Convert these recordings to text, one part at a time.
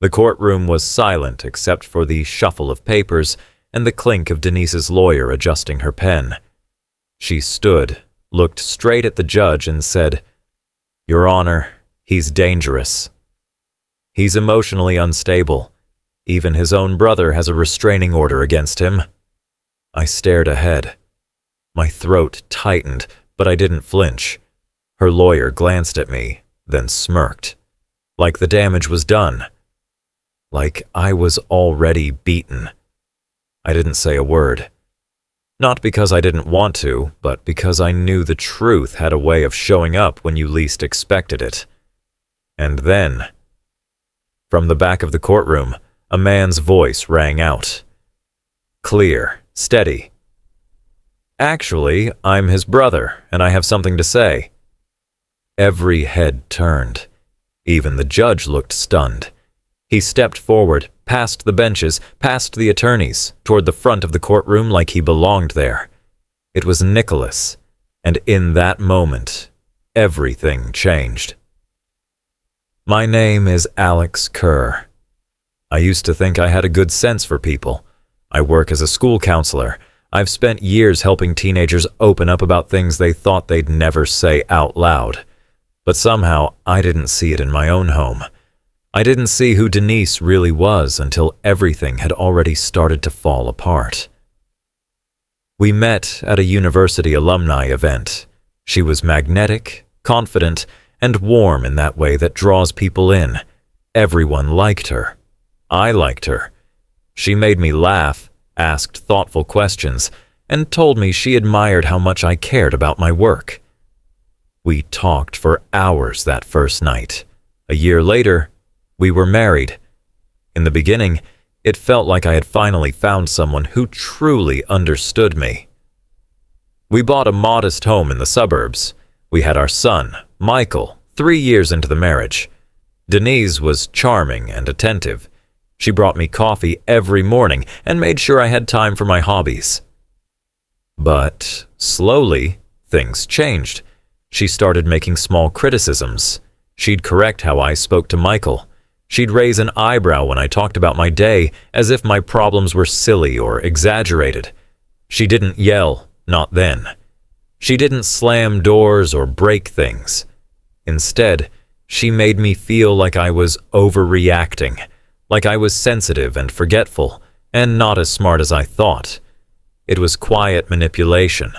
The courtroom was silent except for the shuffle of papers and the clink of Denise's lawyer adjusting her pen. She stood, looked straight at the judge, and said, "Your Honor, he's dangerous. He's emotionally unstable. Even his own brother has a restraining order against him." I stared ahead. My throat tightened, but I didn't flinch. Her lawyer glanced at me, then smirked. Like the damage was done. Like I was already beaten. I didn't say a word. Not because I didn't want to, but because I knew the truth had a way of showing up when you least expected it. And then, from the back of the courtroom, a man's voice rang out. Clear, steady. "Actually, I'm his brother, and I have something to say." Every head turned. Even the judge looked stunned. He stepped forward, past the benches, past the attorneys, toward the front of the courtroom like he belonged there. It was Nicholas, and in that moment, everything changed. "My name is Alex Kerr. I used to think I had a good sense for people. I work as a school counselor. I've spent years helping teenagers open up about things they thought they'd never say out loud. But somehow, I didn't see it in my own home. I didn't see who Denise really was until everything had already started to fall apart. We met at a university alumni event. She was magnetic, confident, and warm in that way that draws people in. Everyone liked her. I liked her. She made me laugh, asked thoughtful questions, and told me she admired how much I cared about my work. We talked for hours that first night. A year later, we were married. In the beginning, it felt like I had finally found someone who truly understood me. We bought a modest home in the suburbs. We had our son, Michael, 3 years into the marriage. Denise was charming and attentive. She brought me coffee every morning and made sure I had time for my hobbies. But slowly, things changed. She started making small criticisms. She'd correct how I spoke to Michael. She'd raise an eyebrow when I talked about my day, as if my problems were silly or exaggerated. She didn't yell, not then. She didn't slam doors or break things. Instead, she made me feel like I was overreacting, like I was sensitive and forgetful, and not as smart as I thought. It was quiet manipulation,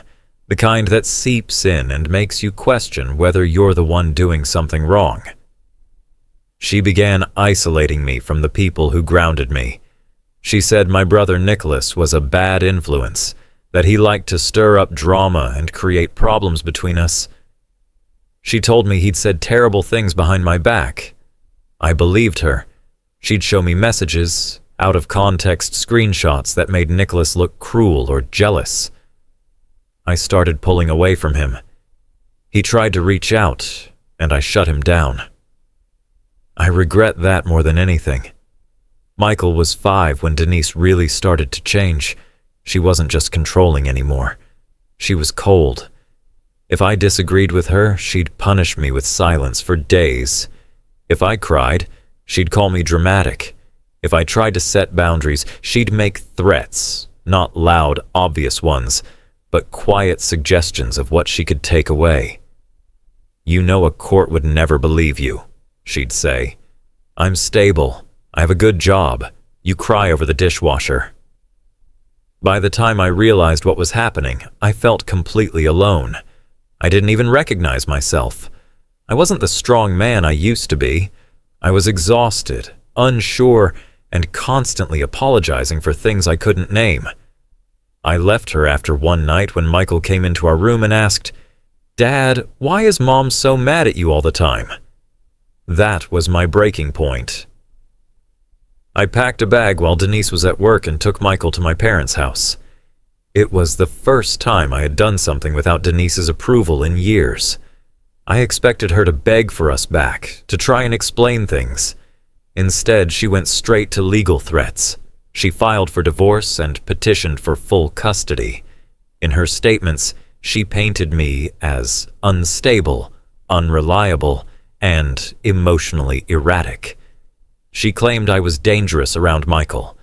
the kind that seeps in and makes you question whether you're the one doing something wrong. She began isolating me from the people who grounded me. She said my brother Nicholas was a bad influence, that he liked to stir up drama and create problems between us. She told me he'd said terrible things behind my back. I believed her. She'd show me messages, out-of-context screenshots that made Nicholas look cruel or jealous. I started pulling away from him. He tried to reach out, and I shut him down. I regret that more than anything. Michael was 5 when Denise really started to change. She wasn't just controlling anymore. She was cold. If I disagreed with her, she'd punish me with silence for days. If I cried, she'd call me dramatic. If I tried to set boundaries, she'd make threats, not loud, obvious ones, but quiet suggestions of what she could take away. "You know a court would never believe you," she'd say. "I'm stable. I have a good job. You cry over the dishwasher." By the time I realized what was happening, I felt completely alone. I didn't even recognize myself. I wasn't the strong man I used to be. I was exhausted, unsure, and constantly apologizing for things I couldn't name. I left her after one night when Michael came into our room and asked, "Dad, why is Mom so mad at you all the time?" That was my breaking point. I packed a bag while Denise was at work and took Michael to my parents' house. It was the first time I had done something without Denise's approval in years. I expected her to beg for us back, to try and explain things. Instead, she went straight to legal threats. She filed for divorce and petitioned for full custody. In her statements, she painted me as unstable, unreliable, and emotionally erratic. She claimed I was dangerous around Michael.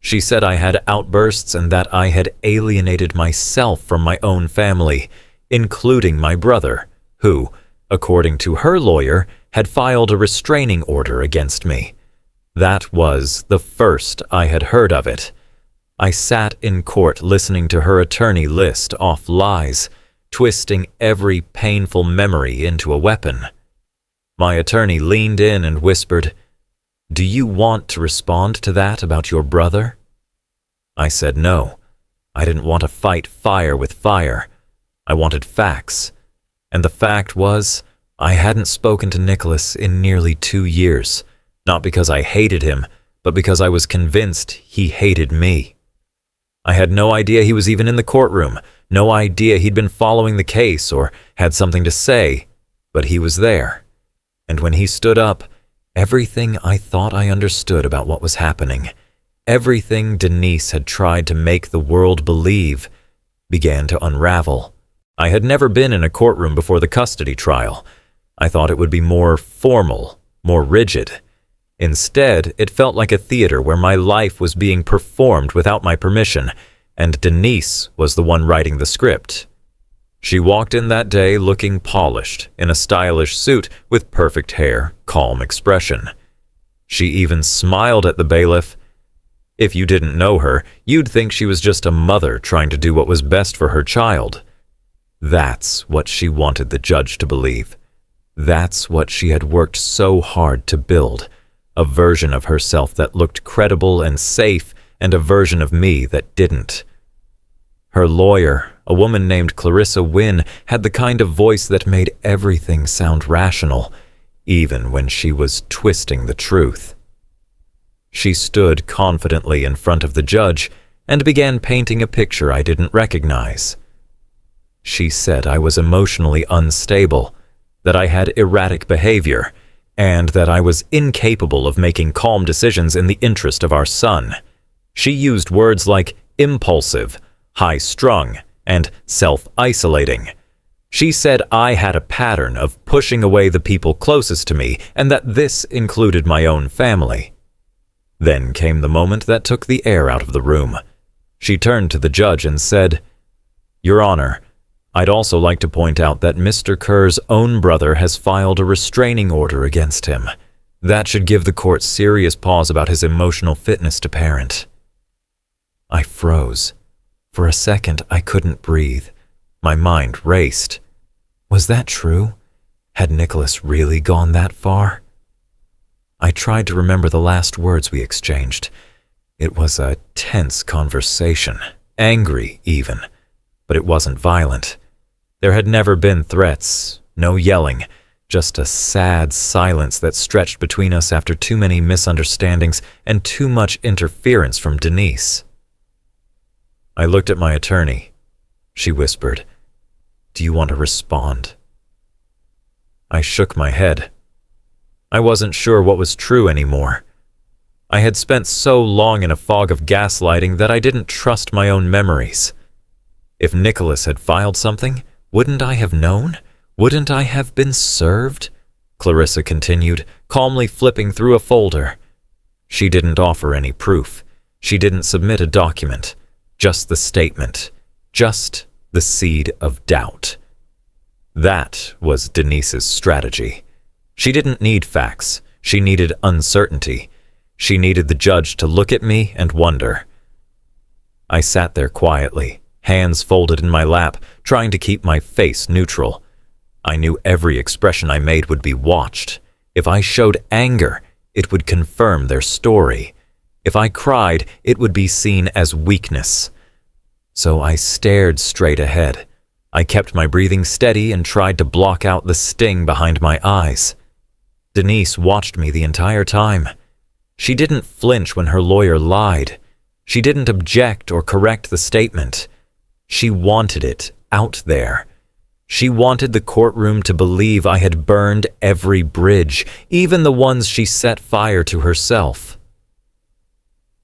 She said I had outbursts and that I had alienated myself from my own family, including my brother, who, according to her lawyer, had filed a restraining order against me. That was the first I had heard of it. I sat in court listening to her attorney list off lies, twisting every painful memory into a weapon. My attorney leaned in and whispered, "Do you want to respond to that about your brother?" I said no. I didn't want to fight fire with fire. I wanted facts. And the fact was, I hadn't spoken to Nicholas in nearly 2 years, not because I hated him, but because I was convinced he hated me. I had no idea he was even in the courtroom, no idea he'd been following the case or had something to say, but he was there. And when he stood up, everything I thought I understood about what was happening, everything Denise had tried to make the world believe, began to unravel. I had never been in a courtroom before the custody trial. I thought it would be more formal, more rigid. Instead, it felt like a theater where my life was being performed without my permission, and Denise was the one writing the script. She walked in that day looking polished, in a stylish suit with perfect hair, calm expression. She even smiled at the bailiff. If you didn't know her, you'd think she was just a mother trying to do what was best for her child. That's what she wanted the judge to believe. That's what she had worked so hard to build, a version of herself that looked credible and safe, and a version of me that didn't. Her lawyer, a woman named Clarissa Wynne, had the kind of voice that made everything sound rational, even when she was twisting the truth. She stood confidently in front of the judge and began painting a picture I didn't recognize. She said I was emotionally unstable, that I had erratic behavior, and that I was incapable of making calm decisions in the interest of our son. She used words like impulsive, high-strung, and self-isolating. She said I had a pattern of pushing away the people closest to me, and that this included my own family. Then came the moment that took the air out of the room. She turned to the judge and said, "Your Honor, I'd also like to point out that Mr. Kerr's own brother has filed a restraining order against him. That should give the court serious pause about his emotional fitness to parent." I froze. For a second, I couldn't breathe. My mind raced. Was that true? Had Nicholas really gone that far? I tried to remember the last words we exchanged. It was a tense conversation, angry even, but it wasn't violent. There had never been threats, no yelling, just a sad silence that stretched between us after too many misunderstandings and too much interference from Denise. I looked at my attorney. She whispered, "Do you want to respond?" I shook my head. I wasn't sure what was true anymore. I had spent so long in a fog of gaslighting that I didn't trust my own memories. If Nicholas had filed something, wouldn't I have known? Wouldn't I have been served? Clarissa continued, calmly flipping through a folder. She didn't offer any proof. She didn't submit a document. Just the statement. Just the seed of doubt. That was Denise's strategy. She didn't need facts. She needed uncertainty. She needed the judge to look at me and wonder. I sat there quietly, hands folded in my lap, trying to keep my face neutral. I knew every expression I made would be watched. If I showed anger, it would confirm their story. If I cried, it would be seen as weakness. So I stared straight ahead. I kept my breathing steady and tried to block out the sting behind my eyes. Denise watched me the entire time. She didn't flinch when her lawyer lied. She didn't object or correct the statement. She wanted it out there. She wanted the courtroom to believe I had burned every bridge, even the ones she set fire to herself.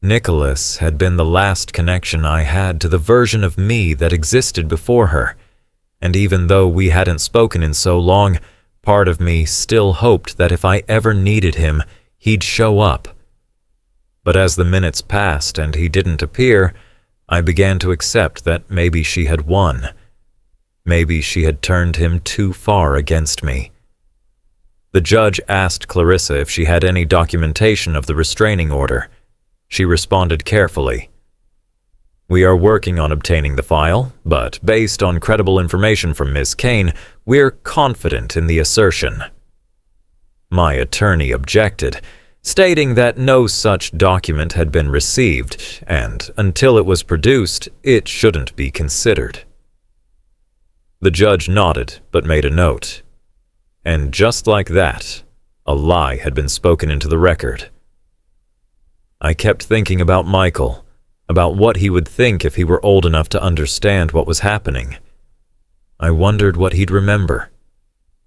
Nicholas had been the last connection I had to the version of me that existed before her, and even though we hadn't spoken in so long, part of me still hoped that if I ever needed him, he'd show up. But as the minutes passed and he didn't appear, I began to accept that maybe she had won. Maybe she had turned him too far against me. The judge asked Clarissa if she had any documentation of the restraining order. She responded carefully. "We are working on obtaining the file, but based on credible information from Ms. Kane, we're confident in the assertion." My attorney objected, stating that no such document had been received, and until it was produced, it shouldn't be considered. The judge nodded, but made a note. And just like that, a lie had been spoken into the record. I kept thinking about Michael, about what he would think if he were old enough to understand what was happening. I wondered what he'd remember.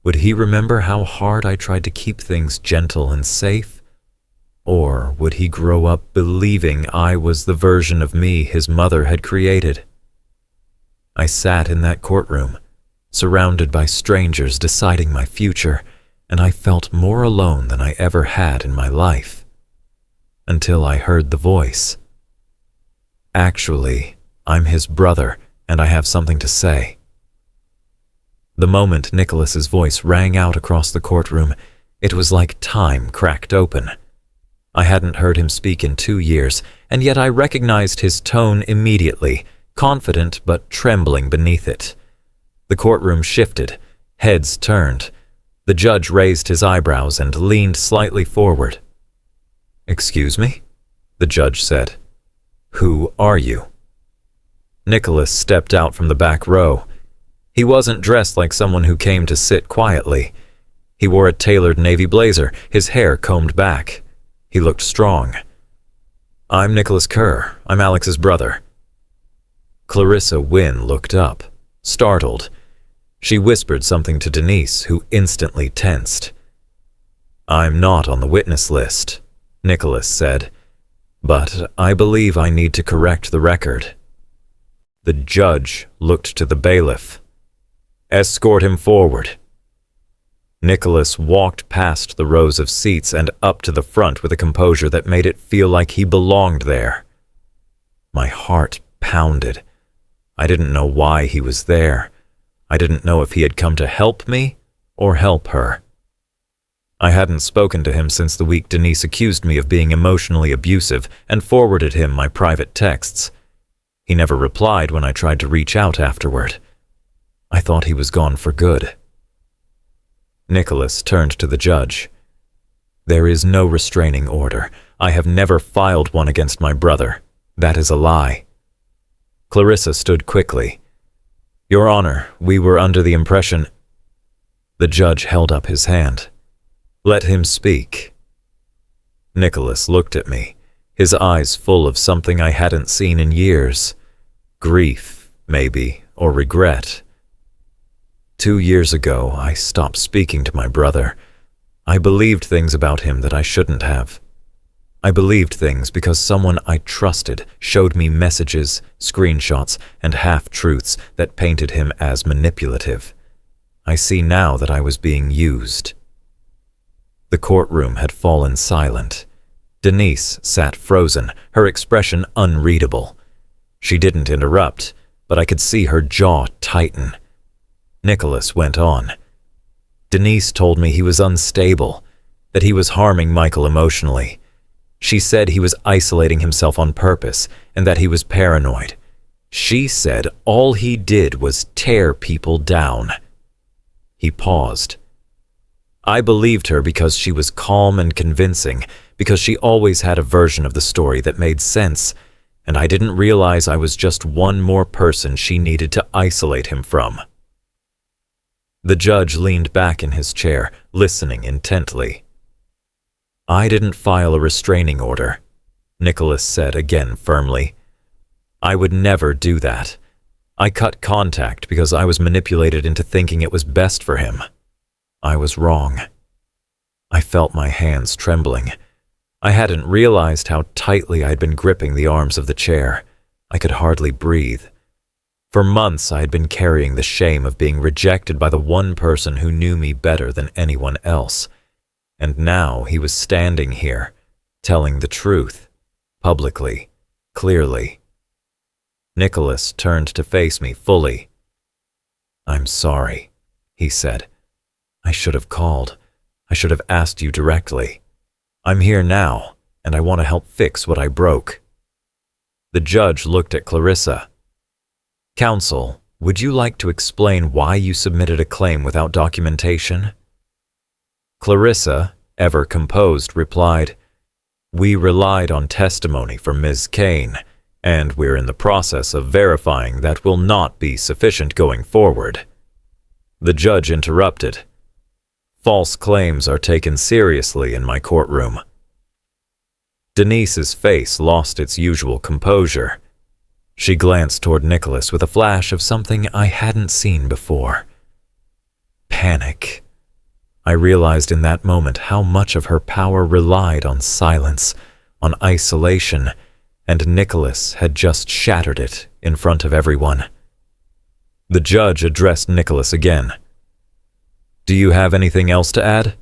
Would he remember how hard I tried to keep things gentle and safe? Or would he grow up believing I was the version of me his mother had created? I sat in that courtroom, surrounded by strangers deciding my future, and I felt more alone than I ever had in my life. Until I heard the voice. "Actually, I'm his brother, and I have something to say." The moment Nicholas's voice rang out across the courtroom, it was like time cracked open. I hadn't heard him speak in 2 years, and yet I recognized his tone immediately, confident but trembling beneath it. The courtroom shifted, heads turned. The judge raised his eyebrows and leaned slightly forward. "Excuse me?" the judge said. "Who are you?" Nicholas stepped out from the back row. He wasn't dressed like someone who came to sit quietly. He wore a tailored navy blazer, his hair combed back. He looked strong. "I'm Nicholas Kerr. I'm Alex's brother." Clarissa Wynne looked up, startled. She whispered something to Denise, who instantly tensed. "I'm not on the witness list," Nicholas said, "but I believe I need to correct the record." The judge looked to the bailiff. "Escort him forward." Nicholas walked past the rows of seats and up to the front with a composure that made it feel like he belonged there. My heart pounded. I didn't know why he was there. I didn't know if he had come to help me or help her. I hadn't spoken to him since the week Denise accused me of being emotionally abusive and forwarded him my private texts. He never replied when I tried to reach out afterward. I thought he was gone for good. Nicholas turned to the judge. "There is no restraining order. I have never filed one against my brother. That is a lie." Clarissa stood quickly. "Your Honor, we were under the impression—" The judge held up his hand. "Let him speak." Nicholas looked at me, his eyes full of something I hadn't seen in years. Grief, maybe, or regret. 2 years ago, I stopped speaking to my brother. I believed things about him that I shouldn't have. I believed things because someone I trusted showed me messages, screenshots, and half-truths that painted him as manipulative. I see now that I was being used. The courtroom had fallen silent. Denise sat frozen, her expression unreadable. She didn't interrupt, but I could see her jaw tighten. Nicholas went on. Denise told me he was unstable, that he was harming Michael emotionally. She said he was isolating himself on purpose and that he was paranoid. She said all he did was tear people down. He paused. I believed her because she was calm and convincing, because she always had a version of the story that made sense, and I didn't realize I was just one more person she needed to isolate him from. The judge leaned back in his chair, listening intently. "I didn't file a restraining order," Nicholas said again firmly. "I would never do that. I cut contact because I was manipulated into thinking it was best for him. I was wrong." I felt my hands trembling. I hadn't realized how tightly I'd been gripping the arms of the chair. I could hardly breathe. For months I had been carrying the shame of being rejected by the one person who knew me better than anyone else. and now he was standing here, telling the truth, publicly, clearly. Nicholas turned to face me fully. "I'm sorry," he said. "I should have called. I should have asked you directly. I'm here now, and I want to help fix what I broke." The judge looked at Clarissa. "Counsel, would you like to explain why you submitted a claim without documentation?" Clarissa, ever composed, replied, "We relied on testimony from Ms. Kane, and we're in the process of verifying that will not be sufficient going forward." The judge interrupted. "False claims are taken seriously in my courtroom." Denise's face lost its usual composure. She glanced toward Nicholas with a flash of something I hadn't seen before. Panic. I realized in that moment how much of her power relied on silence, on isolation, and Nicholas had just shattered it in front of everyone. The judge addressed Nicholas again. "Do you have anything else to add?"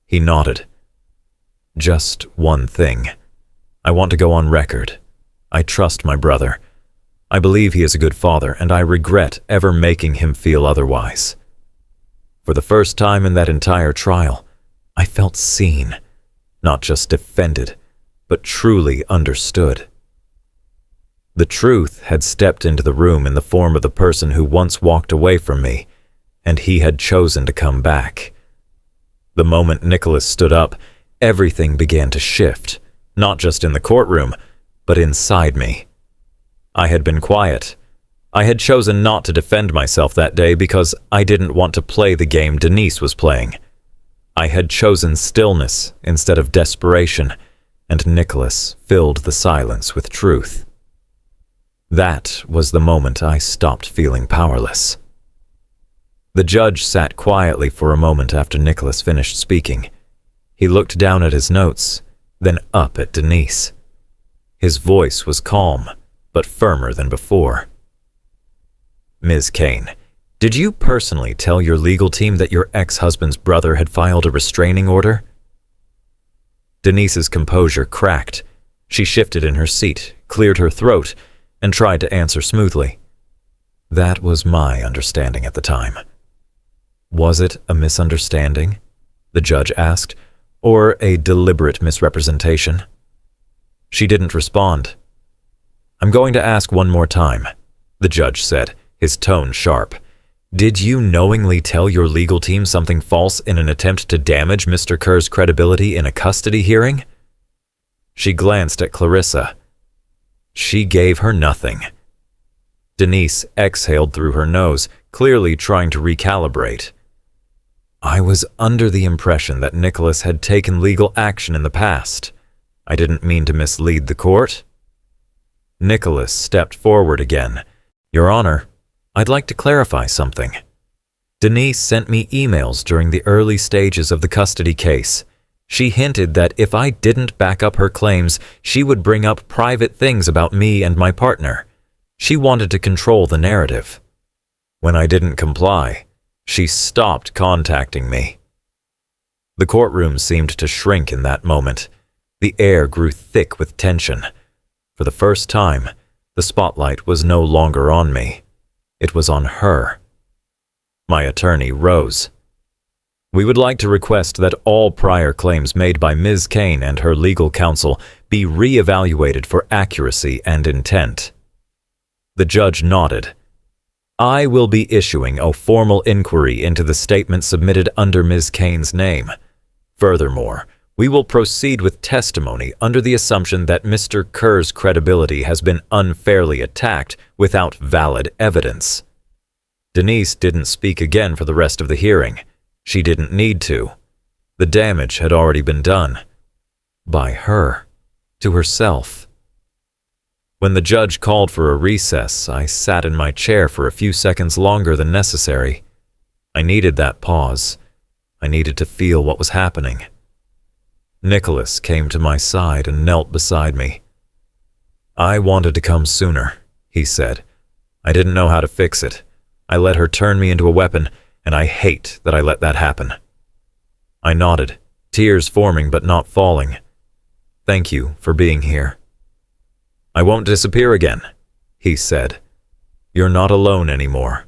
He nodded. "Just one thing. I want to go on record. I trust my brother. I believe he is a good father, and I regret ever making him feel otherwise. For the first time in that entire trial, I felt seen, not just defended, but truly understood. The truth had stepped into the room in the form of the person who once walked away from me, and he had chosen to come back. The moment Nicholas stood up, everything began to shift, not just in the courtroom, but inside me. I had been quiet. I had chosen not to defend myself that day because I didn't want to play the game Denise was playing. I had chosen stillness instead of desperation, and Nicholas filled the silence with truth. That was the moment I stopped feeling powerless. The judge sat quietly for a moment after Nicholas finished speaking. He looked down at his notes, then up at Denise. His voice was calm, but firmer than before. "Ms. Kane, did you personally tell your legal team that your ex-husband's brother had filed a restraining order?" Denise's composure cracked. She shifted in her seat, cleared her throat, and tried to answer smoothly. "That was my understanding at the time." "Was it a misunderstanding?" the judge asked, "or a deliberate misrepresentation?" She didn't respond. "I'm going to ask one more time," the judge said, his tone sharp. "Did you knowingly tell your legal team something false in an attempt to damage Mr. Kerr's credibility in a custody hearing?" She glanced at Clarissa. She gave her nothing. Denise exhaled through her nose, clearly trying to recalibrate. "I was under the impression that Nicholas had taken legal action in the past. I didn't mean to mislead the court." Nicholas stepped forward again. "Your Honor, I'd like to clarify something. Denise sent me emails during the early stages of the custody case. She hinted that if I didn't back up her claims, she would bring up private things about me and my partner. She wanted to control the narrative. When I didn't comply, she stopped contacting me." The courtroom seemed to shrink in that moment. The air grew thick with tension. For the first time, the spotlight was no longer on me. It was on her. My attorney rose. "We would like to request that all prior claims made by Ms. Kane and her legal counsel be re-evaluated for accuracy and intent." The judge nodded. "I will be issuing a formal inquiry into the statement submitted under Ms. Kane's name. Furthermore, we will proceed with testimony under the assumption that Mr. Kerr's credibility has been unfairly attacked without valid evidence." Denise didn't speak again for the rest of the hearing. She didn't need to. The damage had already been done. By her. To herself. When the judge called for a recess, I sat in my chair for a few seconds longer than necessary. I needed that pause. I needed to feel what was happening. Nicholas came to my side and knelt beside me. "I wanted to come sooner," he said. "I didn't know how to fix it. I let her turn me into a weapon, and I hate that I let that happen." I nodded. tears forming but not falling. "Thank you for being here." "I won't disappear again," he said. "You're not alone anymore."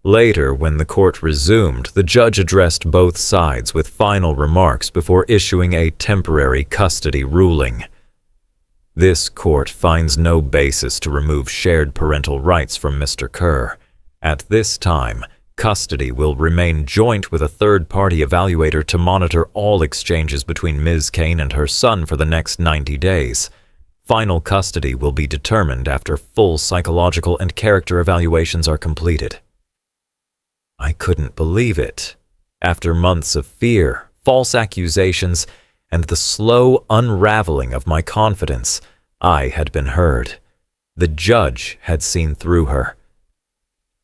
Later, when the court resumed, the judge addressed both sides with final remarks before issuing a temporary custody ruling. This court finds no basis to remove shared parental rights from Mr. Kerr. At this time, custody will remain joint with a third-party evaluator to monitor all exchanges between Ms. Kane and her son for the next 90 days. Final custody will be determined after full psychological and character evaluations are completed. I couldn't believe it. After months of fear, false accusations, and the slow unraveling of my confidence, I had been heard. The judge had seen through her.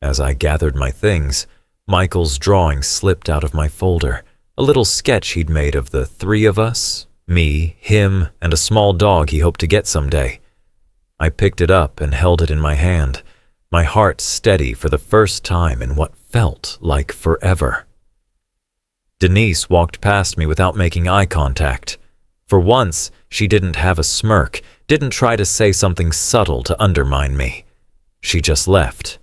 As I gathered my things, Michael's drawing slipped out of my folder, a little sketch he'd made of the three of us, me, him, and a small dog he hoped to get someday. I picked it up and held it in my hand, my heart steady for the first time in what felt like forever. Denise walked past me without making eye contact. For once, she didn't have a smirk, didn't try to say something subtle to undermine me. She just left.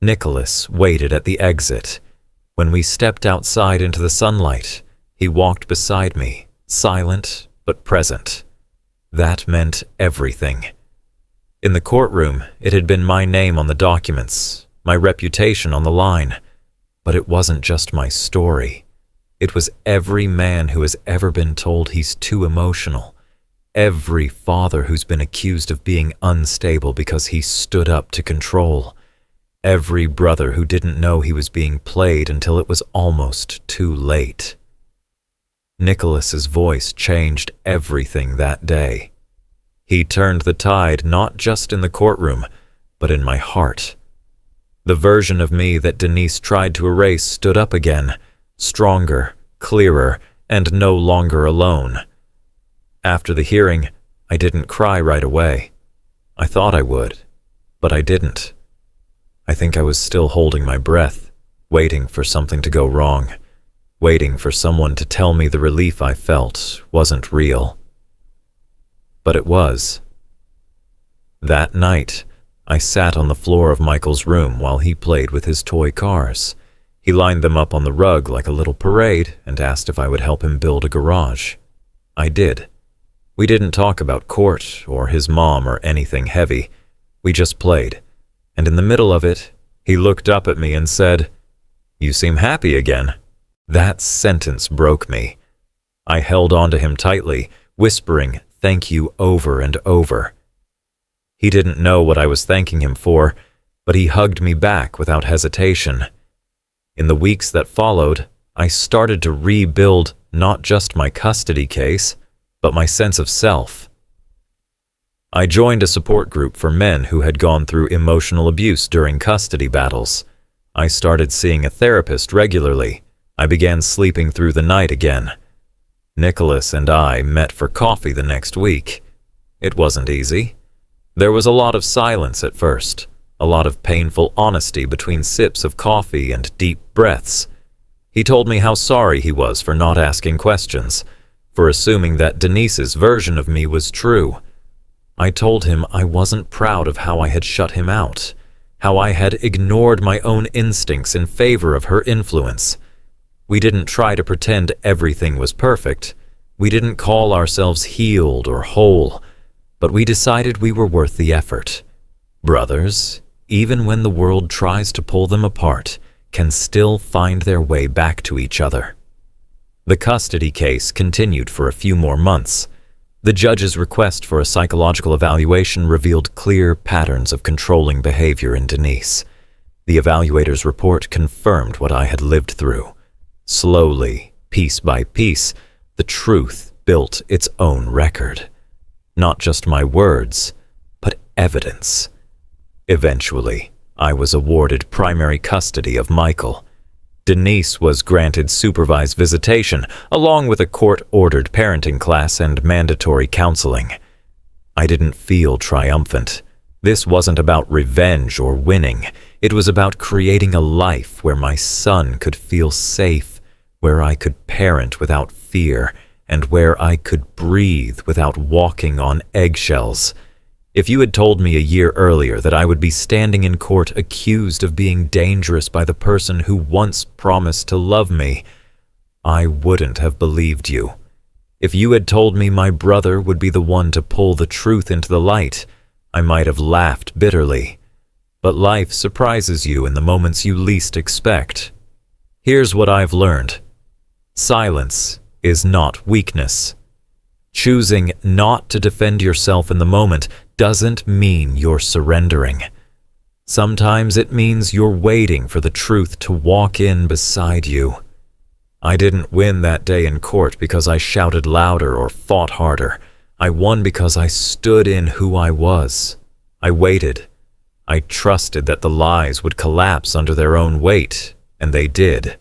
Nicholas waited at the exit. When we stepped outside into the sunlight, he walked beside me, silent but present. That meant everything. In the courtroom, it had been my name on the documents, my reputation on the line. But it wasn't just my story. It was every man who has ever been told he's too emotional. Every father who's been accused of being unstable because he stood up to control. Every brother who didn't know he was being played until it was almost too late. Nicholas's voice changed everything that day. He turned the tide not just in the courtroom, but in my heart. The version of me that Denise tried to erase stood up again, stronger, clearer, and no longer alone. After the hearing, I didn't cry right away. I thought I would, but I didn't. I think I was still holding my breath, waiting for something to go wrong, waiting for someone to tell me the relief I felt wasn't real. But it was. That night, I sat on the floor of Michael's room while he played with his toy cars. He lined them up on the rug like a little parade and asked if I would help him build a garage. I did. We didn't talk about court or his mom or anything heavy. We just played. And in the middle of it, he looked up at me and said, "You seem happy again." That sentence broke me. I held on to him tightly, whispering thank you over and over. He didn't know what I was thanking him for, but he hugged me back without hesitation. In the weeks that followed, I started to rebuild not just my custody case, but my sense of self. I joined a support group for men who had gone through emotional abuse during custody battles. I started seeing a therapist regularly. I began sleeping through the night again. Nicholas and I met for coffee the next week. It wasn't easy. There was a lot of silence at first, a lot of painful honesty between sips of coffee and deep breaths. He told me how sorry he was for not asking questions, for assuming that Denise's version of me was true. I told him I wasn't proud of how I had shut him out, how I had ignored my own instincts in favor of her influence. We didn't try to pretend everything was perfect. We didn't call ourselves healed or whole, but we decided we were worth the effort. Brothers, even when the world tries to pull them apart, can still find their way back to each other. The custody case continued for a few more months. The judge's request for a psychological evaluation revealed clear patterns of controlling behavior in Denise. The evaluator's report confirmed what I had lived through. Slowly, piece by piece, the truth built its own record. Not just my words, but evidence. Eventually, I was awarded primary custody of Michael. Denise was granted supervised visitation, along with a court-ordered parenting class and mandatory counseling. I didn't feel triumphant. This wasn't about revenge or winning. It was about creating a life where my son could feel safe, where I could parent without fear, and where I could breathe without walking on eggshells. If you had told me a year earlier that I would be standing in court accused of being dangerous by the person who once promised to love me, I wouldn't have believed you. If you had told me my brother would be the one to pull the truth into the light, I might have laughed bitterly. But life surprises you in the moments you least expect. Here's what I've learned. Silence is not weakness. Choosing not to defend yourself in the moment doesn't mean you're surrendering. Sometimes it means you're waiting for the truth to walk in beside you. I didn't win that day in court because I shouted louder or fought harder. I won because I stood in who I was. I waited. I trusted that the lies would collapse under their own weight, and they did.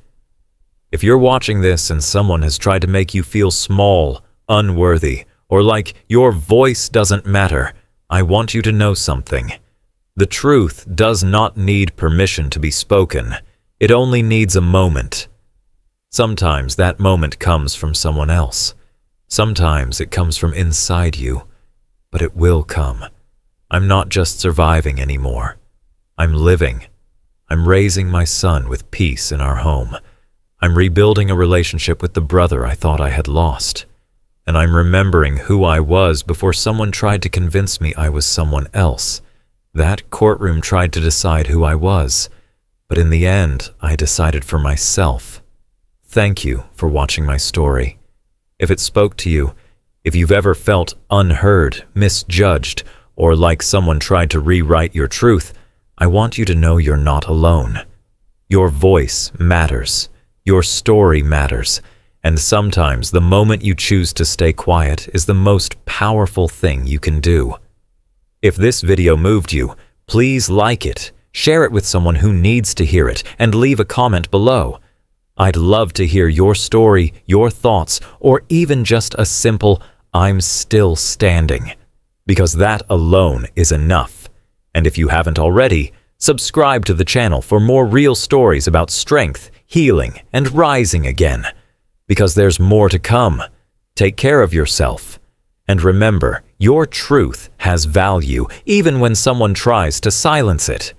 If you're watching this and someone has tried to make you feel small, unworthy, or like your voice doesn't matter, I want you to know something. The truth does not need permission to be spoken. It only needs a moment. Sometimes that moment comes from someone else. Sometimes it comes from inside you. But it will come. I'm not just surviving anymore. I'm living. I'm raising my son with peace in our home. I'm rebuilding a relationship with the brother I thought I had lost. And I'm remembering who I was before someone tried to convince me I was someone else. That courtroom tried to decide who I was, but in the end, I decided for myself. Thank you for watching my story. If it spoke to you, if you've ever felt unheard, misjudged, or like someone tried to rewrite your truth, I want you to know you're not alone. Your voice matters. Your story matters. And sometimes the moment you choose to stay quiet is the most powerful thing you can do. If this video moved you, please like it, share it with someone who needs to hear it, and leave a comment below. I'd love to hear your story, your thoughts, or even just a simple, "I'm still standing," because that alone is enough. And if you haven't already, subscribe to the channel for more real stories about strength, healing, and rising again. Because there's more to come. Take care of yourself. And remember, your truth has value even when someone tries to silence it.